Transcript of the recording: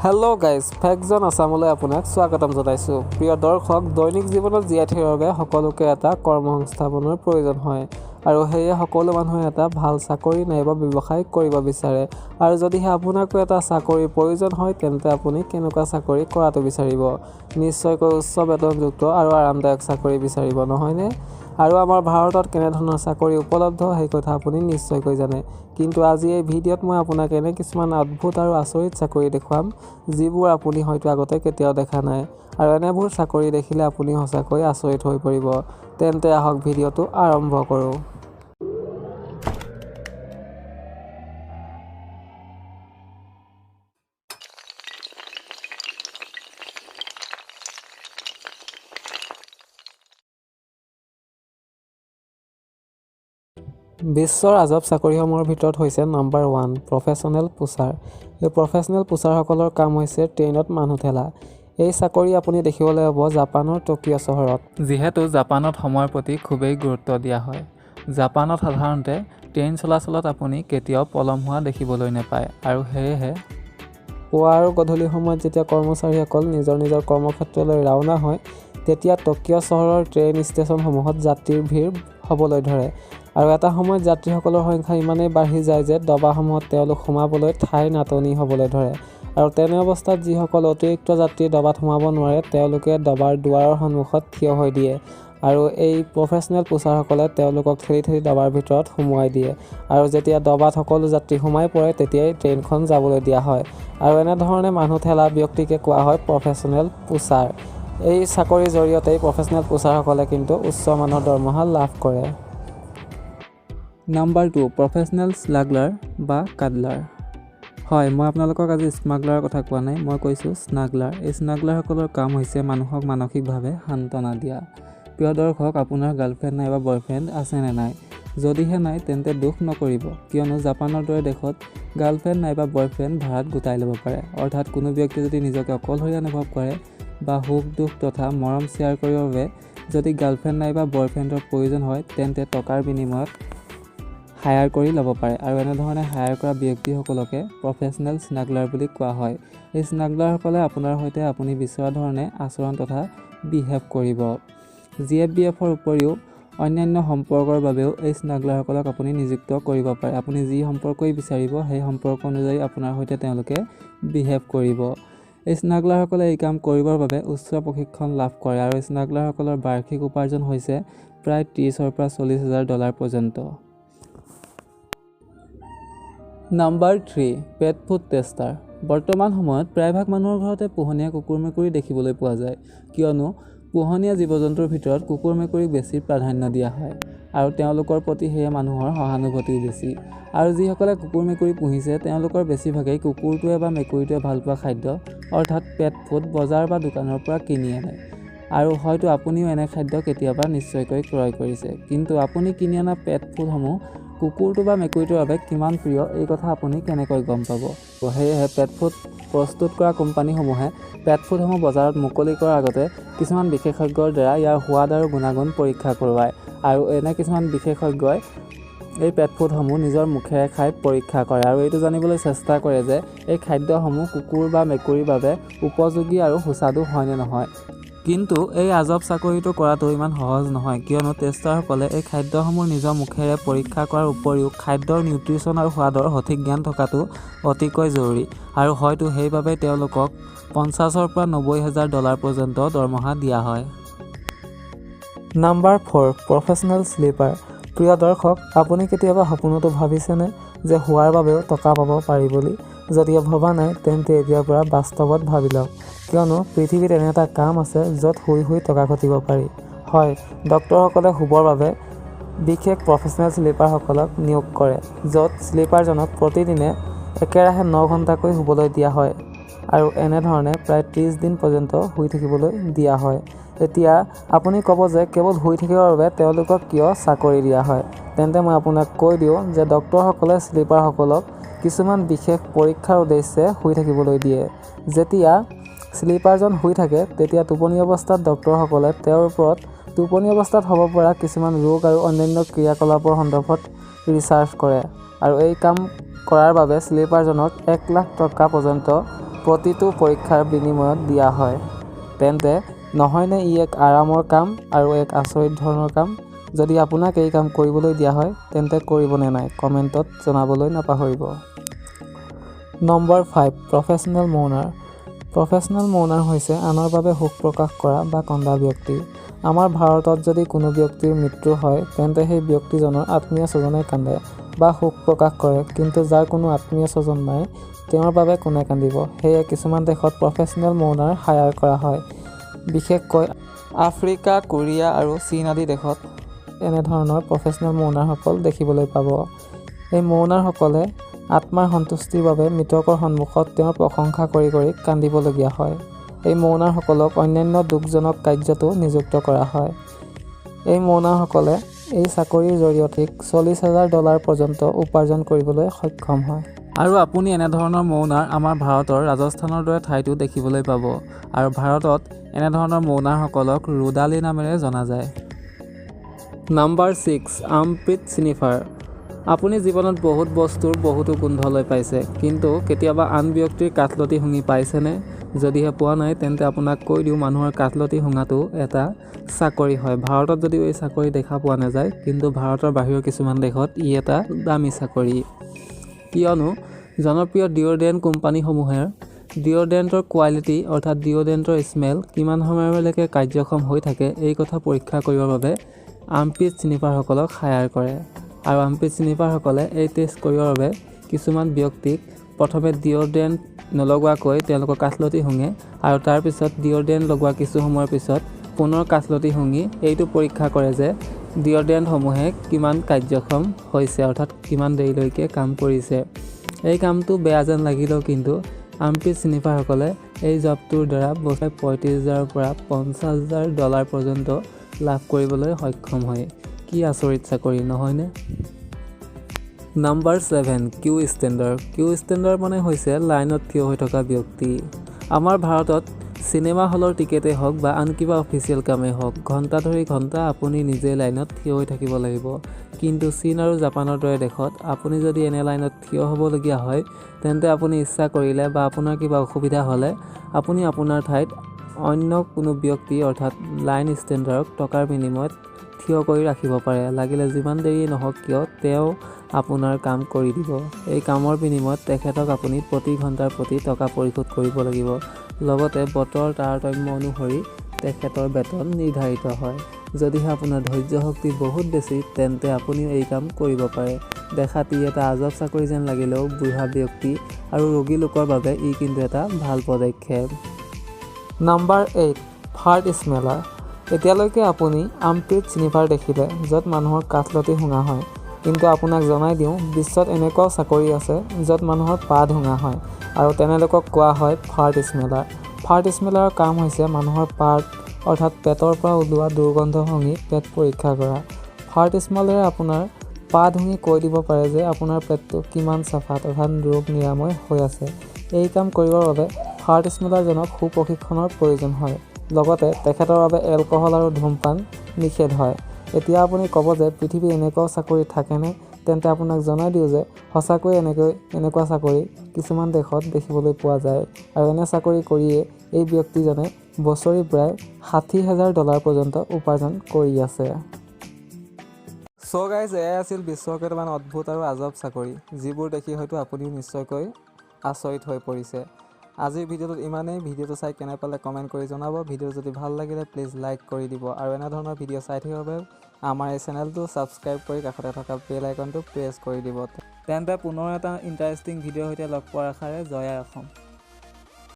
Hello' guys, ফেকজন আছামলৈ আপোনাক স্বাগতম জনাইছোঁ। প্ৰিয় দৰ্শক, দৈনিক জীৱনত জীয়াই থাকিবৰ বাবে সকলোকে এটা কৰ্মসংস্থাপনৰ প্ৰয়োজন হয় আৰু সেয়ে সকলো মানুহে এটা ভাল চাকৰি নাইবা ব্যৱসায় কৰিব বিচাৰে। আৰু যদিহে আপোনাকো এটা চাকৰিৰ প্ৰয়োজন হয়, তেন্তে আপুনি কেনেকুৱা চাকৰি কৰাটো বিচাৰিব? নিশ্চয়কৈ উচ্চ বেতনযুক্ত আৰু আৰামদায়ক চাকৰি বিচাৰিব, নহয়নে? আৰু আমাৰ ভাৰতত কেনেধৰণৰ চাকৰি উপলব্ধ সেই কথা আপুনি নিশ্চয়কৈ জানে। কিন্তু আজি এই ভিডিঅ'ত মই আপোনাক এনে কিছুমান অদ্ভুত আৰু আচৰিত চাকৰি দেখুৱাম, যিবোৰ আপুনি হয়তো আগতে কেতিয়াও দেখা নাই। আৰু এনেবোৰ চাকৰি দেখিলে আপুনি সঁচাকৈ আচৰিত হৈ পৰিব। তেন্তে আহক ভিডিঅ'টো আৰম্ভ কৰোঁ। বিশ্বৰ আজব চাকৰিসমূহৰ ভিতৰত হৈছে নম্বৰ 1 প্ৰফেশ্যনেল পুছাৰ। এই প্ৰফেশ্যনেল পুছাৰসকলৰ কাম হৈছে ট্ৰেইনত মানুহ ঠেলা। এই চাকৰি আপুনি দেখিবলৈ পাব জাপানৰ টকিঅ' চহৰত। যিহেতু জাপানত সময়ৰ প্ৰতি খুবেই গুৰুত্ব দিয়া হয়, জাপানত সাধাৰণতে ট্ৰেইন চলাচলত আপুনি কেতিয়াও পলম হোৱা দেখিবলৈ নাপায়। আৰু সেয়েহে পুৱা আৰু গধূলি সময়ত যেতিয়া কৰ্মচাৰীসকল নিজৰ নিজৰ কৰ্মক্ষেত্ৰলৈ ৰাওনা হয়, তেতিয়া টকিঅ' চহৰৰ ট্ৰেইন ষ্টেচনসমূহত যাত্ৰীৰ ভিৰ হ'বলৈ ধৰে। আৰু এটা সময়ত যাত্ৰীসকলৰ সংখ্যা ইমানেই বাঢ়ি যায় যে ডবাসমূহত তেওঁলোক সোমাবলৈ ঠাইৰ নাটনি হ'বলৈ ধৰে। আৰু তেনে অৱস্থাত যিসকল অতিৰিক্ত যাত্ৰী ডবাত সোমাব নোৱাৰে, তেওঁলোকে ডবাৰ দুৱাৰৰ সন্মুখত থিয় হৈ দিয়ে আৰু এই প্ৰফেশ্যনেল পুছাৰসকলে তেওঁলোকক ঠেলি ঠেলি ডবাৰ ভিতৰত সোমোৱাই দিয়ে। আৰু যেতিয়া ডবাত সকলো যাত্ৰী সোমাই পৰে, তেতিয়াই ট্ৰেইনখন যাবলৈ দিয়া হয়। আৰু এনেধৰণে মানুহ ঠেলা ব্যক্তিকে কোৱা হয় প্ৰফেশ্যনেল পুছাৰ। এই চাকৰিৰ জৰিয়তেই প্ৰফেশ্যনেল পুছাৰসকলে কিন্তু উচ্চ মানৰ দৰমহা লাভ কৰে। নম্বৰ 2 প্ৰফেশ্যনেল স্মাগলাৰ বা কাডলাৰ। হয়, মই আপোনালোকক আজি স্মাগলাৰৰ কথা কোৱা নাই, মই কৈছোঁ স্মাগলাৰ। এই স্মাগলাৰসকলৰ কাম হৈছে মানুহক মানসিকভাৱে সান্তনা দিয়া। প্ৰিয় দৰ্শক, আপোনাৰ গাৰ্লফ্ৰেণ্ড নাইবা বয়ফ্ৰেণ্ড আছে নে নাই? যদিহে নাই, তেন্তে দুখ নকৰিব, কিয়নো জাপানৰ দৰে দেশত গাৰ্লফ্ৰেণ্ড নাইবা বয়ফ্ৰেণ্ড ভাড়াত গোটাই ল'ব পাৰে। অৰ্থাৎ কোনো ব্যক্তি যদি নিজকে অকলশৰীয়া অনুভৱ কৰে বা সুখ দুখ তথা মৰম শ্বেয়াৰ কৰিবৰ বাবে যদি গাৰ্লফ্ৰেণ্ড নাইবা বয়ফ্ৰেণ্ডৰ প্ৰয়োজন হয়, তেন্তে টকাৰ বিনিময়ত হায়াৰ কৰি ল'ব পাৰে। আৰু এনেধৰণে হায়াৰ কৰা ব্যক্তিসকলকে প্ৰফেশ্যনেল স্মাগলাৰ বুলি কোৱা হয়। এই স্মাগলাৰসকলে আপোনাৰ সৈতে আপুনি বিচৰা ধৰণে আচৰণ তথা বিহেভ কৰিব। GFBFৰ উপৰিও অন্যান্য সম্পৰ্কৰ বাবেও এই স্মাগলাৰসকলক আপুনি নিযুক্ত কৰিব পাৰে। আপুনি যি সম্পৰ্কই বিচাৰিব, সেই সম্পৰ্ক অনুযায়ী আপোনাৰ সৈতে তেওঁলোকে বিহেভ কৰিব। এই স্মাগলাৰসকলে এই কাম কৰিবৰ বাবে উচ্চ প্ৰশিক্ষণ লাভ কৰে আৰু স্মাগলাৰসকলৰ বাৰ্ষিক উপাৰ্জন হৈছে প্ৰায় $30,000 পৰা $40,000 পৰ্যন্ত। Number 3 pet food tester. বৰ্তমান সময়ত প্ৰায়ভাগ মানুহৰ ঘৰতে পোহনীয়া কুকুৰ মেকুৰী দেখিবলৈ পোৱা যায়, কিয়নো পোহনীয়া জীৱ জন্তুৰ ভিতৰত কুকুৰ মেকুৰীক বেছি প্ৰাধান্য দিয়া হয় আৰু তেওঁলোকৰ প্ৰতি সেয়ে মানুহৰ সহানুভূতিও বেছি। আৰু যিসকলে কুকুৰ মেকুৰী পুহিছে, তেওঁলোকৰ বেছিভাগেই কুকুৰটোৱে বা মেকুৰীটোৱে ভালপোৱা খাদ্য অৰ্থাৎ পেট ফুড বজাৰ বা দোকানৰ পৰা কিনি আনে। আৰু হয়তো আপুনিও এনে খাদ্য কেতিয়াবা নিশ্চয়কৈ ক্ৰয় কৰিছে। কিন্তু আপুনি কিনি অনা পেট ফুডসমূহ কুকুৰটো বা মেকুৰীটোৰ বাবে কিমান প্ৰিয়, এই কথা আপুনি কেনেকৈ গম পাব? সেয়েহে পেট ফুড প্ৰস্তুত কৰা কোম্পানীসমূহে পেট ফুডসমূহ বজাৰত মুকলি কৰাৰ আগতে কিছুমান বিশেষজ্ঞৰ দ্বাৰা ইয়াৰ সোৱাদ আৰু গুণাগুণ পৰীক্ষা কৰোৱায়। আৰু এনে কিছুমান বিশেষজ্ঞই এই পেট ফুডসমূহ নিজৰ মুখেৰে খাই পৰীক্ষা কৰে আৰু এইটো জানিবলৈ চেষ্টা কৰে যে এই খাদ্যসমূহ কুকুৰ বা মেকুৰীৰ বাবে উপযোগী আৰু সুস্বাদু হয়নে নহয়। কিন্তু এই আজব চাকৰিটো কৰাটো ইমান সহজ নহয়, কিয়নো টেষ্টাৰসকলে এই খাদ্যসমূহ নিজৰ মুখেৰে পৰীক্ষা কৰাৰ উপৰিও খাদ্যৰ নিউট্ৰিশ্যন আৰু সোৱাদৰ সঠিক জ্ঞান থকাটো অতিকৈ জৰুৰী। আৰু হয়তো সেইবাবেই তেওঁলোকক $50,000 পৰা $90,000 পৰ্যন্ত দৰমহা দিয়া হয়। Number 4 professional sleeper. প্ৰিয় দৰ্শক, আপুনি কেতিয়াবা সপোনতো ভাবিছেনে যে শোৱাৰ বাবেও টকা পাব পাৰি বুলি? যদিও ভবা নাই, তেন্তে এতিয়াৰ পৰা বাস্তৱত ভাবি লওক, কিয়নো পৃথিৱীত এনে এটা কাম আছে য'ত শুই শুই টকা ঘটিব পাৰি। হয়, ডক্তৰসকলে শুবৰ বাবে বিশেষ প্ৰফেশ্যনেল স্লিপাৰসকলক নিয়োগ কৰে, য'ত স্লিপাৰজনক প্ৰতিদিনে একেৰাহে 9 ঘণ্টাকৈ শুবলৈ দিয়া হয় আৰু এনেধৰণে প্ৰায় 30 দিন পৰ্যন্ত শুই থাকিবলৈ দিয়া হয়। এতিয়া আপুনি ক'ব যে কেৱল শুই থাকিবৰ বাবে তেওঁলোকক কিয় চাকৰি দিয়া হয়? তেন্তে মই আপোনাক কৈ দিওঁ যে ডক্তৰসকলে স্লিপাৰসকলক কিছুমান বিশেষ পৰীক্ষাৰ উদ্দেশ্যে শুই থাকিবলৈ দিয়ে। যেতিয়া স্লিপাৰজন শুই থাকে, তেতিয়া টোপনি অৱস্থাত ডক্তৰসকলে তেওঁৰ ওপৰত টোপনি অৱস্থাত হ'ব পৰা কিছুমান ৰোগ আৰু অন্যান্য ক্ৰিয়াকলাপৰ সন্দৰ্ভত ৰিচাৰ্চ কৰে। আৰু এই কাম কৰাৰ বাবে স্লিপাৰজনক $1,00,000 পৰ্যন্ত প্ৰতিটো পৰীক্ষাৰ বিনিময়ত দিয়া হয়, তেন্তে নহয়নে ই এক আৰামৰ কাম আৰু এক আচৰিত ধৰণৰ কাম? যদি আপোনাক এই কাম কৰিবলৈ দিয়া হয় তেন্তে কৰিবনে নাই কমেণ্টত জনাবলৈ নাপাহৰিব। Number 5, professional moaner. Professional moaner হৈছে আনৰ বাবে শোক প্ৰকাশ কৰা বা কন্দা ব্যক্তি। আমাৰ ভাৰতত যদি কোনো ব্যক্তিৰ মৃত্যু হয় তেন্তে সেই ব্যক্তিজনৰ আত্মীয় স্বজনে কান্দে বা শোক প্ৰকাশ কৰে, কিন্তু যাৰ কোনো আত্মীয় স্বজন নাই তেওঁৰ বাবে কোনে কান্দিব? সেয়ে কিছুমান দেশত প্ৰফেশ্যনেল মৌনাৰ হায়াৰ কৰা হয়। বিশেষকৈ আফ্ৰিকা, কোৰিয়া আৰু চীন আদি দেশত এনেধৰণৰ প্ৰফেশ্যনেল মৌনাৰসকল দেখিবলৈ পাব। এই মৌনাৰসকলে আত্মাৰ সন্তুষ্টিৰ বাবে মৃতকৰ সন্মুখত তেওঁৰ প্ৰশংসা কৰি কৰি কান্দিবলগীয়া হয়। এই মৌনাৰসকলক অন্যান্য দুখজনক কাৰ্যতো নিযুক্ত কৰা হয়। এই মৌনাৰসকলে এই চাকৰিৰ জৰিয়তে $40,000 পৰ্যন্ত উপাৰ্জন কৰিবলৈ সক্ষম হয়। আৰু আপুনি এনেধৰণৰ মৌনাৰ আমাৰ ভাৰতৰ ৰাজস্থানৰ দৰে ঠাইতো দেখিবলৈ পাব। আৰু ভাৰতত এনেধৰণৰ মৌনাৰসকলক ৰুদালি নামেৰে জনা যায়। Number 6, armpit sniffer. আপুনি জীৱনত বহুত বস্তুৰ বহুতো গোন্ধ লৈ পাইছে, কিন্তু কেতিয়াবা আন ব্যক্তিৰ কাঠলতি শুঙি পাইছেনে? যদিহে পোৱা নাই তেন্তে আপোনাক কৈ দিওঁ, মানুহৰ কাঠলতি শুঙাটো এটা চাকৰি হয়। ভাৰতত যদিও এই চাকৰি দেখা পোৱা নাযায়, কিন্তু ভাৰতৰ বাহিৰৰ কিছুমান দেশত ই এটা দামী চাকৰি। কিয়নো জনপ্ৰিয় ডিঅ'ড্ৰেণ্ট কোম্পানীসমূহে ডিঅ'ড্ৰেণ্টৰ কোৱালিটি অৰ্থাৎ ডিঅ'ড্ৰেণ্টৰ স্মেল কিমান সময়লৈকে কাৰ্যক্ষম হৈ থাকে এই কথা পৰীক্ষা কৰিবৰ বাবে আৰ্মপিট স্নিফাৰসকলক হায়াৰ কৰে। আৰু আৰ্মপিট স্নিফাৰসকলে এই টেষ্ট কৰিবৰ বাবে কিছুমান ব্যক্তিক প্ৰথমে ডিঅ'ড্ৰেণ্ট নলগোৱাকৈ তেওঁলোকৰ কাঠলতি শুঙে আৰু তাৰপিছত ডিঅ'ড্ৰেণ্ট লগোৱাৰ কিছু সময়ৰ পিছত পুনৰ কাঠলতি শুঙি এইটো পৰীক্ষা কৰে যে ডিঅ'ড্ৰেণ্টসমূহে কিমান কাৰ্যক্ষম হৈছে অৰ্থাৎ কিমান দেৰিলৈকে কাম কৰিছে। এই কামটো বেয়া যেন লাগিলেও কিন্তু আৰ্মপিট স্নিফাৰসকলে এই জবটোৰ দ্বাৰা বছৰে $35,000 পৰা $50,000 পৰ্যন্ত লাভ কৰিবলৈ সক্ষম হয়। কি আচৰিত চাকৰি নহয়নে? Number 7, queue stander. Queue stander মানে হৈছে লাইনত থিয় হৈ থকা ব্যক্তি। আমাৰ ভাৰতত চিনেমা হলৰ টিকেটেই হওক বা আন কিবা অফিচিয়েল কামেই হওক, ঘণ্টা ধৰি ঘণ্টা আপুনি নিজে লাইনত থিয় হৈ থাকিব লাগিব। কিন্তু চীন আৰু জাপানৰ দৰে দেশত আপুনি যদি এনে লাইনত থিয় হ'বলগীয়া হয় তেন্তে আপুনি ইচ্ছা কৰিলে বা আপোনাৰ কিবা অসুবিধা হ'লে আপুনি আপোনাৰ ঠাইত অন্য কোনো ব্যক্তি অৰ্থাৎ লাইন ষ্টেণ্ডাৰক টকাৰ বিনিময়ত থিয় কৰি ৰাখিব পাৰে। লাগিলে যিমান দেৰি নহওক কিয় তেওঁ আপোনাৰ কাম কৰি দিব। এই কামৰ বিনিময়ত তেখেতক আপুনি প্ৰতি ঘণ্টাৰ প্ৰতি টকা পৰিশোধ কৰিব লাগিব। লগতে বতৰ তাৰতম্য অনুসৰি তেখেতৰ বেতন নিৰ্ধাৰিত হয়। যদিহে আপোনাৰ ধৈৰ্য শক্তি বহুত বেছি তেন্তে আপুনিও এই কাম কৰিব পাৰে। দেখাত ই এটা আজব চাকৰি যেন লাগিলেও বুঢ়া ব্যক্তি আৰু ৰোগী লোকৰ বাবে ই কিন্তু এটা ভাল পদক্ষেপ। Number 8, fart smeller. এতিয়ালৈকে আপুনি আৰ্মপিট স্নিফাৰ দেখিলে য'ত মানুহৰ কাঠলতি শুঙা হয়, কিন্তু আপোনাক জনাই দিওঁ বিশ্বত এনেকুৱাও চাকৰি আছে য'ত মানুহৰ পাত শুঙা হয় আৰু তেনেলোকক কোৱা হয় ফাৰ্ট স্মেলাৰ। ফাৰ্ট স্মেলাৰৰ কাম হৈছে মানুহৰ পাত অৰ্থাৎ পেটৰ পৰা ওলোৱা দুৰ্গন্ধ শুঙি পেট পৰীক্ষা কৰা। ফাৰ্ট স্মেলাৰে আপোনাৰ পাত শুঙি কৈ দিব পাৰে যে আপোনাৰ পেটটো কিমান চাফা অৰ্থাৎ ৰোগ নিৰাময় হৈ আছে। এই কাম কৰিবৰ বাবে ফাৰ্ট স্মেলাৰজনক সুপ্ৰশিক্ষণৰ প্ৰয়োজন হয়। লগতে তেখেতৰ বাবে এলকহল আৰু ধূমপান নিষেধ হয়। এতিয়া আপুনি ক'ব যে পৃথিৱীত এনেকুৱাও চাকৰি থাকেনে? তেন্তে আপোনাক জনাই দিওঁ যে সঁচাকৈ এনেকুৱা চাকৰি কিছুমান দেশত দেখিবলৈ পোৱা যায় আৰু এনে চাকৰি কৰিয়ে এই ব্যক্তিজনে বছৰি প্ৰায় $60,000 পৰ্যন্ত উপাৰ্জন কৰি আছে। চ' গাইজ, এয়াই আছিল বিশ্বৰ কেইটামান অদ্ভুত আৰু আজব চাকৰি, যিবোৰ দেখি হয়তো আপুনিও নিশ্চয়কৈ আচৰিত হৈ পৰিছে। আজিৰ ভিডিঅ'টোত ইমানেই। ভিডিঅ'টো চাই কেনে পালে কমেণ্ট কৰি জনাব। ভিডিঅ' যদি ভাল লাগিলে প্লিজ লাইক কৰি দিব আৰু এনেধৰণৰ ভিডিঅ' চাই থাকিবৰ বাবে আমাৰ এই চেনেলটো ছাবস্ক্ৰাইব কৰি কাষতে থকা বেল আইকনটো প্ৰেছ কৰি দিব। তেন্তে পুনৰ এটা ইণ্টাৰেষ্টিং ভিডিঅ'ৰ সৈতে লগ পোৱাৰ আশাৰে জয় আই অসম।